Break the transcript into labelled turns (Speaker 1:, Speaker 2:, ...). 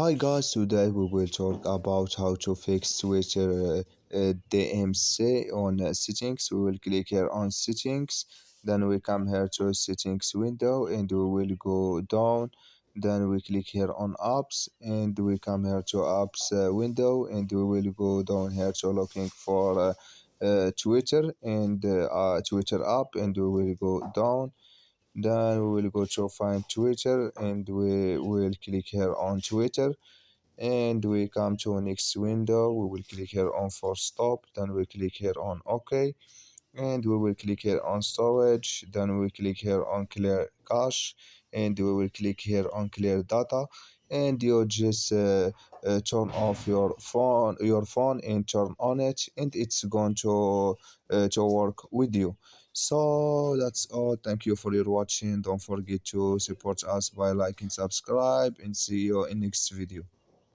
Speaker 1: Hi guys, today we will talk about how to fix Twitter DMC on settings. We will click here on settings, then we come here to settings window and we will go down. Then we click here on apps and we come here to apps window and we will go down here to looking for Twitter and Twitter app and we will go down. Then we will go to find Twitter and we will click here on Twitter and we come to next window. We will click here on force stop, then we click here on OK, and we will click here on storage, then we click here on clear cache, and we will click here on clear data, and you just turn off your phone and turn on it, and it's going to work with you. So that's all. Thank you for your watching. Don't forget to support us by liking, subscribe, and see you in next video.